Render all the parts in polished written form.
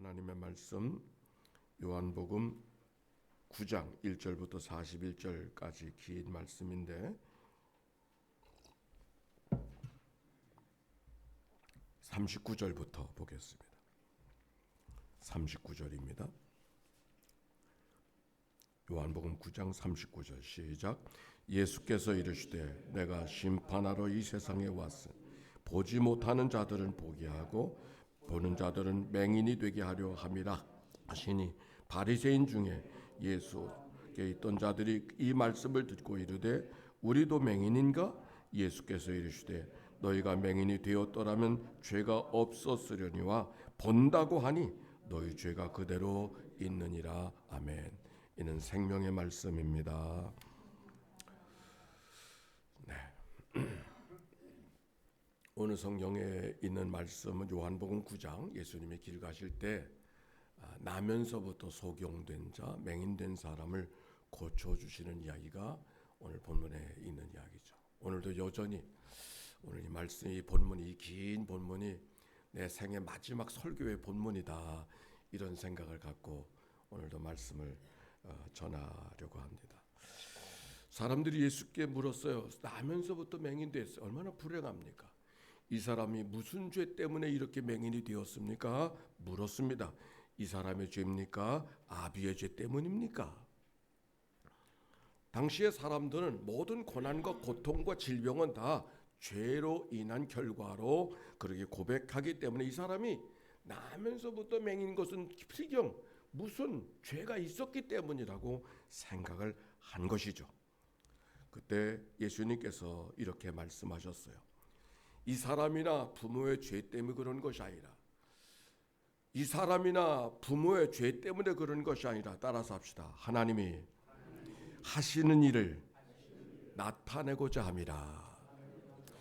하나님의 말씀 요한복음 9장 1절부터 41절까지 긴 말씀인데 39절부터 보겠습니다. 39절입니다. 요한복음 9장 39절 시작. 예수께서 이르시되 내가 심판하러 이 세상에 왔으니 보지 못하는 자들은 보게 하고 보는 자들은 맹인이 되게 하려 함이라 하시니 바리새인 중에 예수께 있던 자들이 이 말씀을 듣고 이르되 우리도 맹인인가? 예수께서 이르시되 너희가 맹인이 되었더라면 죄가 없었으려니와 본다고 하니 너희 죄가 그대로 있느니라. 아멘. 이는 생명의 말씀입니다. 네. 오늘 성경에 있는 말씀은 요한복음 9장 예수님이 길 가실 때 나면서부터 소경된 자, 맹인된 사람을 고쳐주시는 이야기가 오늘 본문에 있는 이야기죠. 오늘도 여전히 오늘 이 말씀, 이 본문이, 이 긴 본문이 내 생의 마지막 설교의 본문이다, 이런 생각을 갖고 오늘도 말씀을 전하려고 합니다. 사람들이 예수께 물었어요. 나면서부터 맹인됐어요. 얼마나 불행합니까? 이 사람이 무슨 죄 때문에 이렇게 맹인이 되었습니까? 물었습니다. 이 사람의 죄입니까? 아비의 죄 때문입니까? 당시의 사람들은 모든 고난과 고통과 질병은 다 죄로 인한 결과로 그렇게 고백하기 때문에 이 사람이 나면서부터 맹인 것은 필경 무슨 죄가 있었기 때문이라고 생각을 한 것이죠. 그때 예수님께서 이렇게 말씀하셨어요. 이 사람이나 부모의 죄 때문에 그런 것이 아니라, 이 사람이나 부모의 죄 때문에 그런 것이 아니라, 따라서 합시다. 하나님이 하시는 일을 나타내고자 함이라.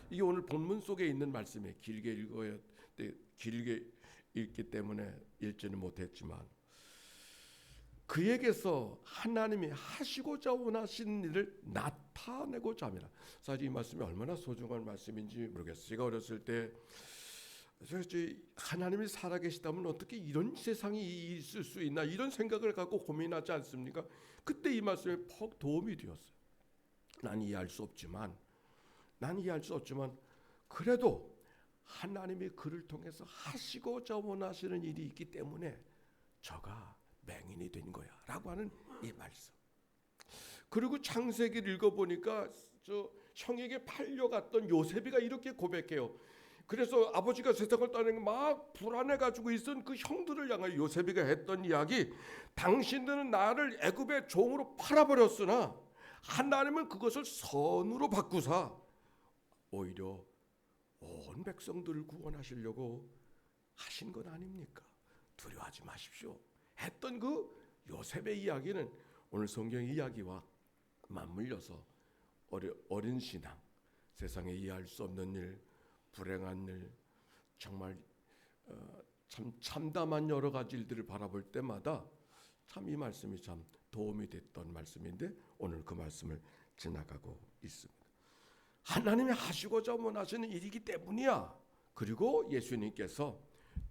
이게 오늘 본문 속에 있는 말씀이에요. 길게 읽기 때문에 읽지는 못했지만, 그에게서 하나님이 하시고자 원하시는 일을 나타내고자 합니다. 사실 이 말씀이 얼마나 소중한 말씀인지 모르겠어요. 제가 어렸을 때 하나님이 살아계시다면 어떻게 이런 세상이 있을 수 있나, 이런 생각을 갖고 고민하지 않습니까? 그때 이 말씀이 퍽 도움이 되었어요. 난 이해할 수 없지만 그래도 하나님이 그를 통해서 하시고자 원하시는 일이 있기 때문에 저가 맹인이 된 거야 라고 하는 이 말씀. 그리고 창세기를 읽어보니까 저 형에게 팔려갔던 요셉이가 이렇게 고백해요. 그래서 아버지가 세상을 떠나는 막 불안해가지고 있던 그 형들을 향하여 요셉이가 했던 이야기, 당신들은 나를 애굽의 종으로 팔아버렸으나 하나님은 그것을 선으로 바꾸사 오히려 온 백성들을 구원하시려고 하신 것 아닙니까? 두려워하지 마십시오 했던 그 요셉의 이야기는 오늘 성경 이야기와 맞물려서 어린 신앙, 세상에 이해할 수 없는 일, 불행한 일, 정말 참 참담한 여러 가지 일들을 바라볼 때마다 참 이 말씀이 참 도움이 됐던 말씀인데 오늘 그 말씀을 지나가고 있습니다. 하나님이 하시고자 원하시는 일이기 때문이야. 그리고 예수님께서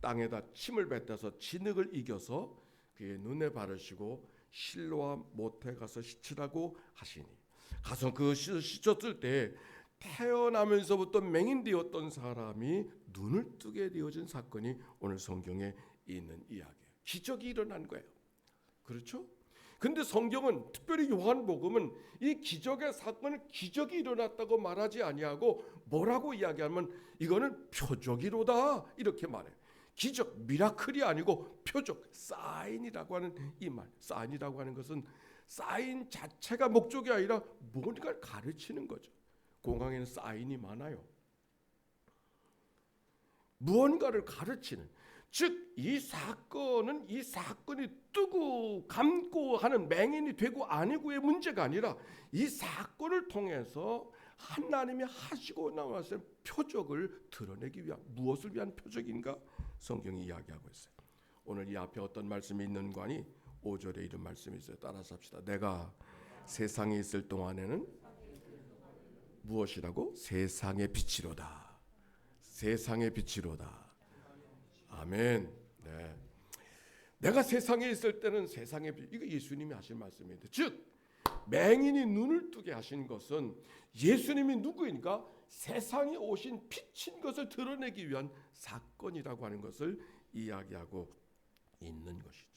땅에다 침을 뱉어서 진흙을 이겨서 그의 눈에 바르시고 실로암 못에 가서 씻으라고 하시니, 가서 그 씻었을 때 태어나면서부터 맹인되었던 사람이 눈을 뜨게 되어진 사건이 오늘 성경에 있는 이야기예요. 기적이 일어난 거예요. 그렇죠? 근데 성경은, 특별히 요한복음은 이 기적의 사건을 기적이 일어났다고 말하지 아니하고 뭐라고 이야기하면 이거는 표적이로다 이렇게 말해요. 기적, 미라클이 아니고 표적, 사인이라고 하는 이 말. 사인이라고 하는 것은 사인 자체가 목적이 아니라 뭔가를 가르치는 거죠. 공항에는 사인이 많아요. 무언가를 가르치는, 즉 이 사건이 뜨고 감고 하는 맹인이 되고 아니고의 문제가 아니라 이 사건을 통해서 하나님이 하시고 나와서 표적을 드러내기 위한, 무엇을 위한 표적인가? 성경이 이야기하고 있어요. 오늘 이 앞에 어떤 말씀이 있는 거니? 5절에 이런 말씀이 있어요. 따라서 합시다. 내가 세상에 있을 동안에는 무엇이라고? 세상의 빛이로다. 세상의 빛이로다. 아멘. 네. 내가 세상에 있을 때는 세상에 이거 예수님이 하신 말씀입니다. 즉 맹인이 눈을 뜨게 하신 것은 예수님이 누구인가? 세상에 오신 빛인 것을 드러내기 위한 사건이라고 하는 것을 이야기하고 있는 것이죠.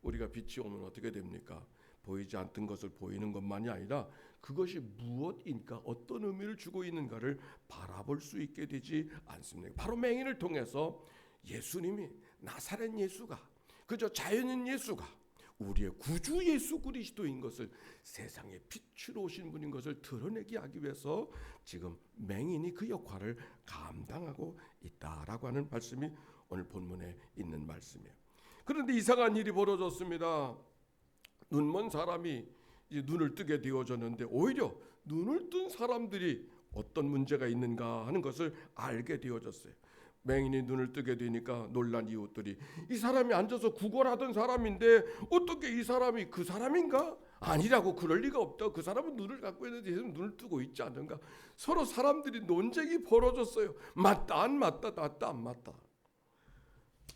우리가 빛이 오면 어떻게 됩니까? 보이지 않던 것을 보이는 것만이 아니라 그것이 무엇인가, 어떤 의미를 주고 있는가를 바라볼 수 있게 되지 않습니까? 바로 맹인을 통해서 예수님이, 나사렛 예수가, 그저 자연인 예수가 우리의 구주 예수 그리스도인 것을, 세상에 빛으로 오신 분인 것을 드러내게 하기 위해서 지금 맹인이 그 역할을 감당하고 있다라고 하는 말씀이 오늘 본문에 있는 말씀이에요. 그런데 이상한 일이 벌어졌습니다. 눈먼 사람이 이제 눈을 뜨게 되어졌는데, 오히려 눈을 뜬 사람들이 어떤 문제가 있는가 하는 것을 알게 되어졌어요. 맹인이 눈을 뜨게 되니까 놀란 이웃들이, 이 사람이 앉아서 구걸하던 사람인데 어떻게 이 사람이 그 사람인가? 아니라고, 그럴 리가 없다. 그 사람은 눈을 갖고 있는데 눈을 뜨고 있지 않은가? 서로 사람들이 논쟁이 벌어졌어요. 맞다 안 맞다, 맞다 안 맞다.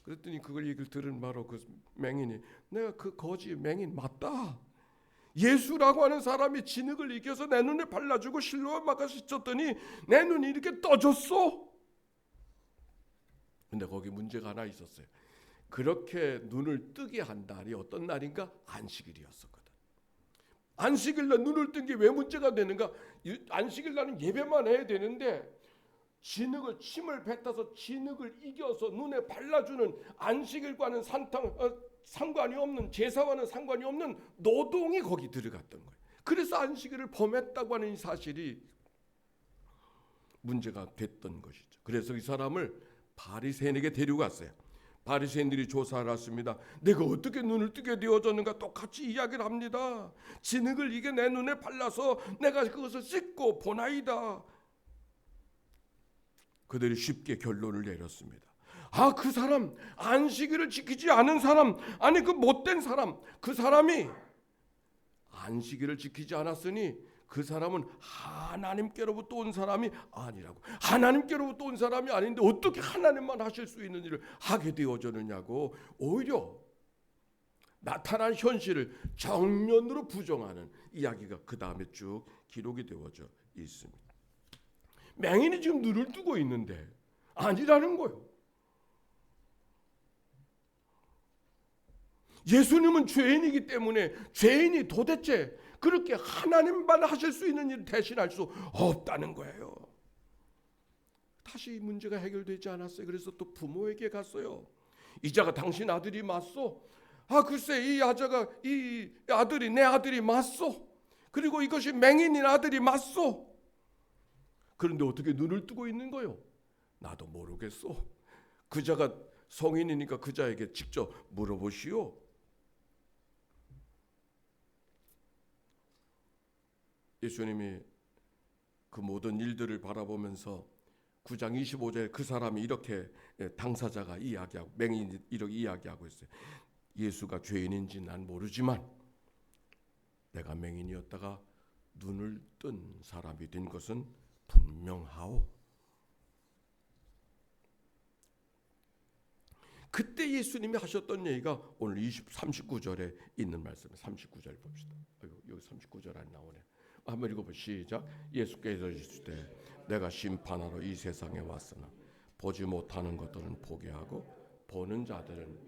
그랬더니 그걸 얘기를 들은 바로 그 맹인이, 내가 그 거지 맹인 맞다. 예수라고 하는 사람이 진흙을 이겨서 내 눈에 발라주고 실로와 막아 씻었더니 내 눈이 이렇게 떠졌어. 근데 거기 문제가 하나 있었어요. 그렇게 눈을 뜨게 한 날이 어떤 날인가? 안식일이었었거든. 안식일날 눈을 뜬 게 왜 문제가 되는가? 안식일날은 예배만 해야 되는데 진흙을, 침을 뱉어서 진흙을 이겨서 눈에 발라주는, 안식일과는 상관이 없는, 제사와는 상관이 없는 노동이 거기 들어갔던 거예요. 그래서 안식일을 범했다고 하는 사실이 문제가 됐던 것이죠. 그래서 이 사람을 바리새인에게 데려갔어요. 바리새인들이 조사를 했습니다. 내가 어떻게 눈을 뜨게 되어졌는가 똑같이 이야기를 합니다. 진흙을 이게 내 눈에 발라서 내가 그것을 씻고 보나이다. 그들이 쉽게 결론을 내렸습니다. 아, 그 사람, 안식일을 지키지 않은 사람, 아니 그 못된 사람, 그 사람이 안식일을 지키지 않았으니 그 사람은 하나님께로부터 온 사람이 아니라고. 하나님께로부터 온 사람이 아닌데 어떻게 하나님만 하실 수 있는 일을 하게 되어졌느냐고, 오히려 나타난 현실을 정면으로 부정하는 이야기가 그 다음에 쭉 기록이 되어져 있습니다. 맹인이 지금 눈을 뜨고 있는데 아니라는 거예요. 예수님은 죄인이기 때문에 죄인이 도대체 그렇게 하나님만 하실 수 있는 일을 대신할 수 없다는 거예요. 다시 문제가 해결되지 않았어요. 그래서 또 부모에게 갔어요. 이자가 당신 아들이 맞소? 아, 글쎄 이 아들이 내 아들이 맞소? 그리고 이것이 맹인인 아들이 맞소? 그런데 어떻게 눈을 뜨고 있는 거요? 나도 모르겠소. 그자가 성인이니까 그자에게 직접 물어보시오. 예수님이 그 모든 일들을 바라보면서 9장 25절에 그 사람이 이렇게, 당사자가 이야기하고, 맹인이 이렇게 이야기하고 있어요. 예수가 죄인인지 난 모르지만 내가 맹인이었다가 눈을 뜬 사람이 된 것은 분명하오. 그때 예수님이 하셨던 얘기가 오늘 39절에 있는 말씀이에요. 39절 봅시다. 여기 39절 안 나오네. 한번 읽어보시죠. 시작. 예수께서 이르시되 내가 심판하러 이 세상에 왔으나 보지 못하는 것들은 보게 하고 보는 자들은,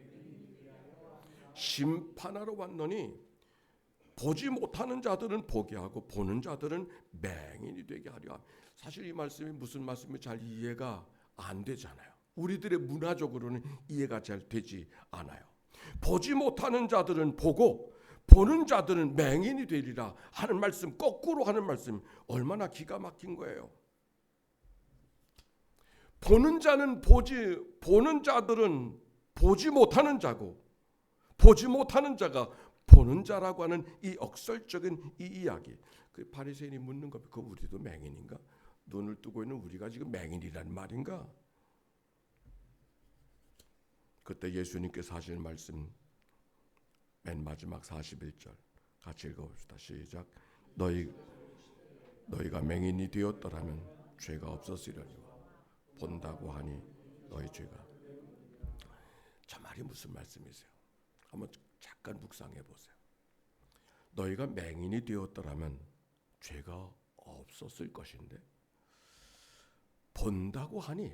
심판하러 왔노니 보지 못하는 자들은 보게 하고 보는 자들은 맹인이 되게 하려 함. 사실 이 말씀이 무슨 말씀인지 잘 이해가 안 되잖아요. 우리들의 문화적으로는 이해가 잘 되지 않아요. 보지 못하는 자들은 보고 보는 자들은 맹인이 되리라 하는 말씀, 거꾸로 하는 말씀, 얼마나 기가 막힌 거예요. 보는 자들은 보지 못하는 자고, 보지 못하는 자가 보는 자라고 하는 이 억설적인 이 이야기. 그 바리새인이 묻는 겁니다. 그 우리도 맹인인가? 눈을 뜨고 있는 우리가 지금 맹인이란 말인가? 그때 예수님께서 하실 말씀, 맨 마지막 41절 같이 읽어봅시다. 시작. 너희가 맹인이 되었더라면 죄가 없었으려니와 본다고 하니 너희 죄가. 저 말이 무슨 말씀이세요? 한번 잠깐 묵상해 보세요. 너희가 맹인이 되었더라면 죄가 없었을 것인데 본다고 하니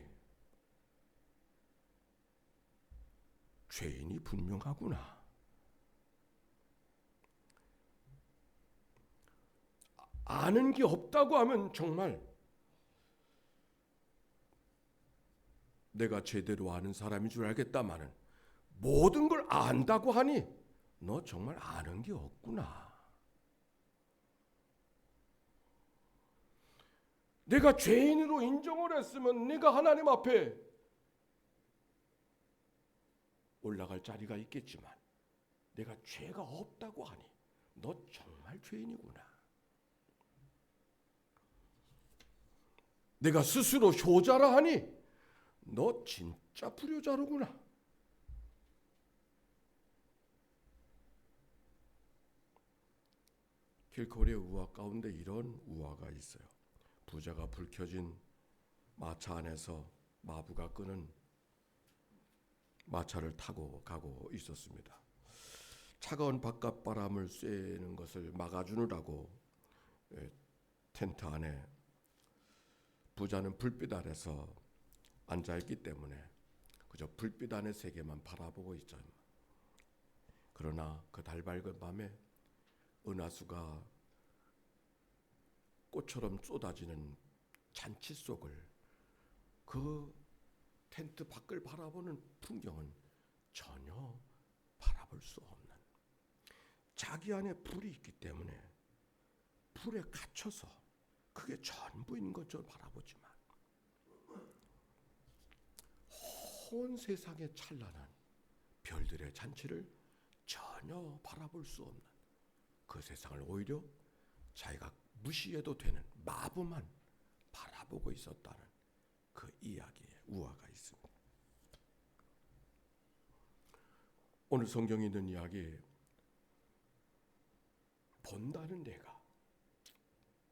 죄인이 분명하구나. 아는 게 없다고 하면 정말 내가 제대로 아는 사람인 줄 알겠다마는 모든 걸 안다고 하니 너 정말 아는 게 없구나. 내가 죄인으로 인정을 했으면 네가 하나님 앞에 올라갈 자리가 있겠지만 내가 죄가 없다고 하니 너 정말 죄인이구나. 내가 스스로 효자라 하니 너 진짜 불효자로구나. 길거리의 우화 가운데 이런 우화가 있어요. 부자가 불 켜진 마차 안에서 마부가 끄는 마차를 타고 가고 있었습니다. 차가운 바깥바람을 쐬는 것을 막아주느라고 텐트 안에 부자는 불빛 아래서 앉아있기 때문에 그저 불빛 안의 세계만 바라보고 있죠. 그러나 그 달밝은 밤에 은하수가 꽃처럼 쏟아지는 잔치 속을 그 텐트 밖을 바라보는 풍경은 전혀 바라볼 수 없는, 자기 안에 불이 있기 때문에 불에 갇혀서 그게 전부인 것처럼 바라보지만 온 세상의 찬란한 별들의 잔치를 전혀 바라볼 수 없는 그 세상을 오히려 자기가 무시해도 되는 마부만 바라보고 있었다는 그 이야기에 우화가 있습니다. 오늘 성경에 있는 이야기, 본다는 내가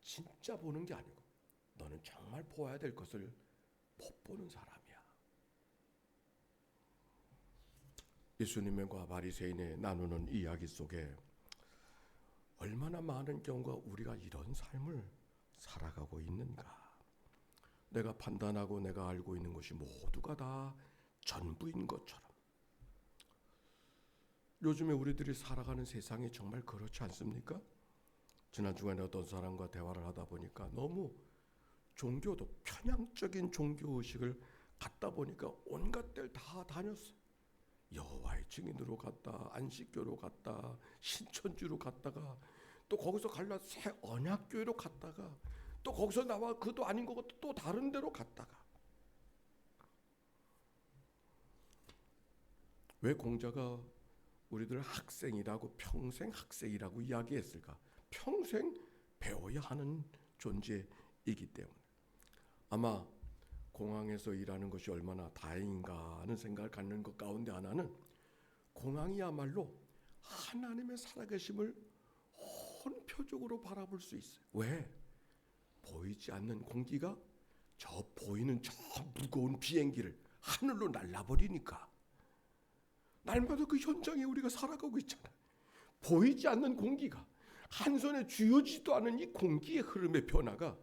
진짜 보는 게 아니고 너는 정말 보아야 될 것을 못 보는 사람이야. 예수님과 바리새인의 나누는 이야기 속에 얼마나 많은 경우가 우리가 이런 삶을 살아가고 있는가. 내가 판단하고 내가 알고 있는 것이 모두가 다 전부인 것처럼. 요즘에 우리들이 살아가는 세상이 정말 그렇지 않습니까? 지난 주간에 어떤 사람과 대화를 하다 보니까 너무 종교도 편향적인 종교의식을 갖다 보니까 온갖 데를 다 다녔어요. 여호와의 증인으로 갔다, 안식교로 갔다, 신천지로 갔다가 또 거기서 갈라 새 언약교회로 갔다가 또 거기서 나와 그도 아닌 것 같아 또 다른 데로 갔다가. 왜 공자가 우리들 학생이라고 평생 학생이라고 이야기했을까? 평생 배워야 하는 존재이기 때문에. 아마 공항에서 일하는 것이 얼마나 다행인가 하는 생각을 갖는 것 가운데 하나는 공항이야말로 하나님의 살아계심을 온 표적으로 바라볼 수 있어요. 왜? 보이지 않는 공기가 저 보이는 저 무거운 비행기를 하늘로 날라버리니까. 날마다 그 현장에 우리가 살아가고 있잖아요. 보이지 않는 공기가, 한 손에 쥐어지도 않은 이 공기의 흐름의 변화가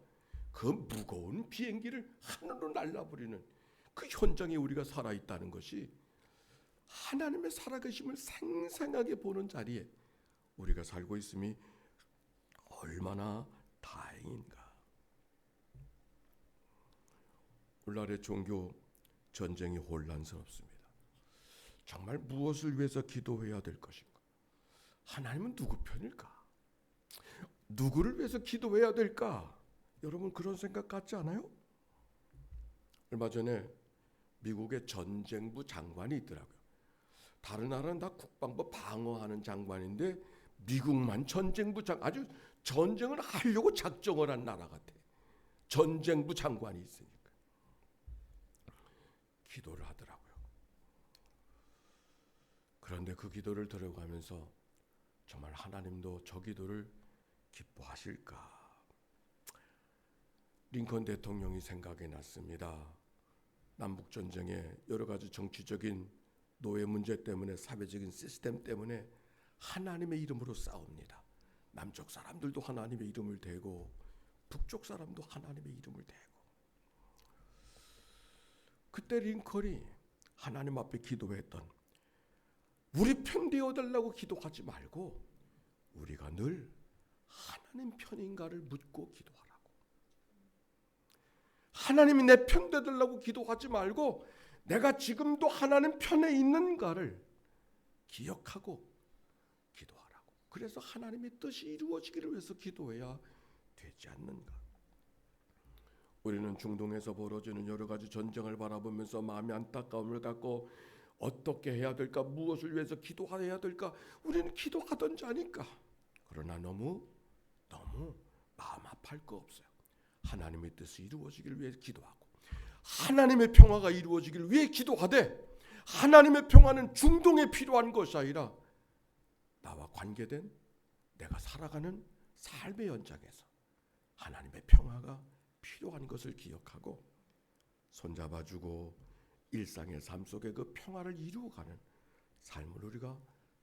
그 무거운 비행기를 하늘로 날라버리는 그 현장에 우리가 살아있다는 것이 하나님의 살아계심을 생생하게 보는 자리에 우리가 살고 있음이 얼마나 다행인가. 오늘날의 종교 전쟁이 혼란스럽습니다. 정말 무엇을 위해서 기도해야 될 것인가? 하나님은 누구 편일까? 누구를 위해서 기도해야 될까? 여러분 그런 생각 같지 않아요? 얼마 전에 미국의 전쟁부 장관이 있더라고요. 다른 나라는 다 국방부 방어하는 장관인데 미국만 전쟁부 아주 전쟁을 하려고 작정을 한 나라 같아. 전쟁부 장관이 있으니까 기도를 하더라고요. 그런데 그 기도를 들어가면서 정말 하나님도 저 기도를 기뻐하실까? 링컨 대통령이 생각이 났습니다. 남북전쟁에 여러 가지 정치적인 노예 문제 때문에, 사회적인 시스템 때문에 하나님의 이름으로 싸웁니다. 남쪽 사람들도 하나님의 이름을 대고 북쪽 사람도 하나님의 이름을 대고. 그때 링컨이 하나님 앞에 기도했던, 우리 편 되어달라고 기도하지 말고 우리가 늘 하나님 편인가를 묻고 기도하라고. 하나님이 내 편 되달라고 기도하지 말고 내가 지금도 하나님 편에 있는가를 기억하고 기도하라고. 그래서 하나님의 뜻이 이루어지기를 위해서 기도해야 되지 않는가. 우리는 중동에서 벌어지는 여러 가지 전쟁을 바라보면서 마음의 안타까움을 갖고 어떻게 해야 될까, 무엇을 위해서 기도해야 될까, 우리는 기도하던 자니까. 그러나 너무 마음 아파할 거 없어요. 하나님의 뜻이 이루어지기를 위해 기도하고 하나님의 평화가 이루어지기를 위해 기도하되, 하나님의 평화는 중동에 필요한 것이 아니라 나와 관계된 내가 살아가는 삶의 현장에서 하나님의 평화가 필요한 것을 기억하고 손잡아주고 일상의 삶 속에 그 평화를 이루어가는 삶을 우리가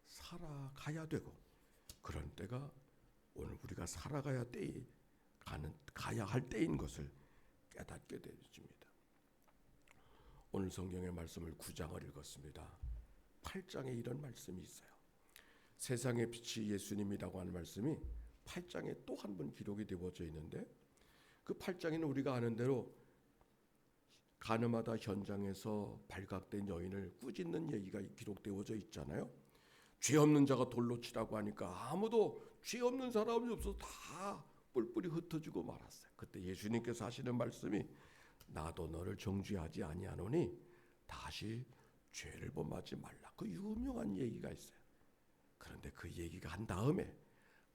살아가야 되고, 그런 때가 오늘 우리가 살아가야 가야 할 때인 것을 깨닫게 되어집니다. 오늘 성경의 말씀을 9장을 읽었습니다. 8장에 이런 말씀이 있어요. 세상의 빛이 예수님이라고 하는 말씀이 8장에 또 한 번 기록이 되어져 있는데, 그 8장에는 우리가 아는 대로 가늠하다 현장에서 발각된 여인을 꾸짖는 얘기가 기록되어져 있잖아요. 죄 없는 자가 돌로 치라고 하니까 아무도 죄 없는 사람이 없어서 다 뿔뿔이 흩어지고 말았어요. 그때 예수님께서 하시는 말씀이, 나도 너를 정죄하지 아니하노니 다시 죄를 범하지 말라. 그 유명한 얘기가 있어요. 그런데 그 얘기가 한 다음에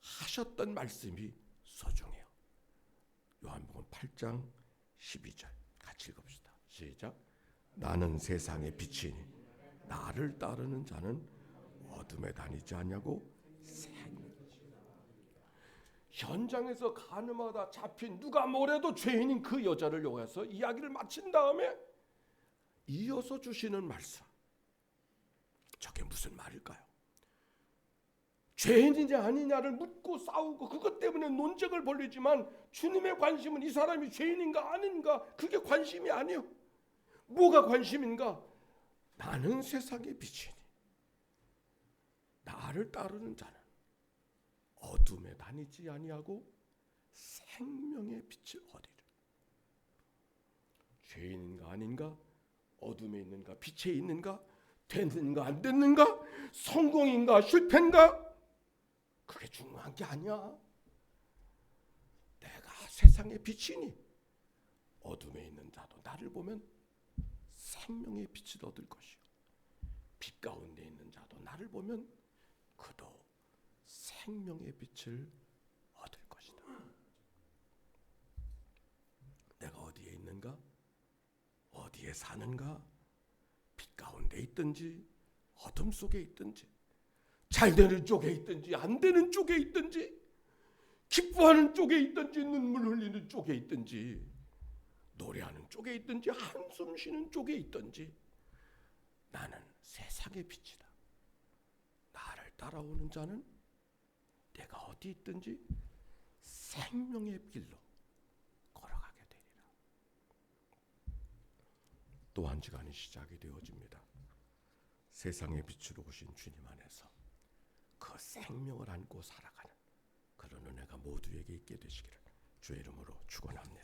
하셨던 말씀이 소중해요. 요한복음 8장 12절 같이 읽읍시다. 시작. 나는 세상의 빛이니 나를 따르는 자는 어둠에 다니지 않냐고. 현장에서 가늠하다 잡힌 누가 뭐래도 죄인인 그 여자를 요해서 이야기를 마친 다음에 이어서 주시는 말씀, 저게 무슨 말일까요? 죄인이냐 아니냐를 묻고 싸우고 그것 때문에 논쟁을 벌이지만 주님의 관심은 이 사람이 죄인인가 아닌가, 그게 관심이 아니요. 뭐가 관심인가? 나는 세상의 빛이니 나를 따르는 자는 어둠에 다니지 아니하고 생명의 빛을 얻으리라. 죄인인가 아닌가, 어둠에 있는가 빛에 있는가, 됐는가 안 됐는가, 성공인가 실패인가, 그게 중요한 게 아니야. 내가 세상의 빛이니 어둠에 있는 자도 나를 보면 생명의 빛을 얻을 것이요, 빛 가운데 있는 자도 나를 보면 그도 생명의 빛을 얻을 것이다. 내가 어디에 있는가, 어디에 사는가, 빛 가운데 있든지 어둠 속에 있든지, 잘 되는 쪽에 있든지 안 되는 쪽에 있든지, 기뻐하는 쪽에 있든지 눈물 흘리는 쪽에 있든지, 노래하는 쪽에 있든지 한숨 쉬는 쪽에 있든지, 나는 세상의 빛이다. 나를 따라오는 자는 내가 어디 있든지 생명의 길로 걸어가게 되리라. 또 한 시간이 시작이 되어집니다. 세상의 빛으로 오신 주님 안에서 그 생명을 안고 살아가는 그런 은혜가 모두에게 있게 되시기를 주의 이름으로 축원합니다.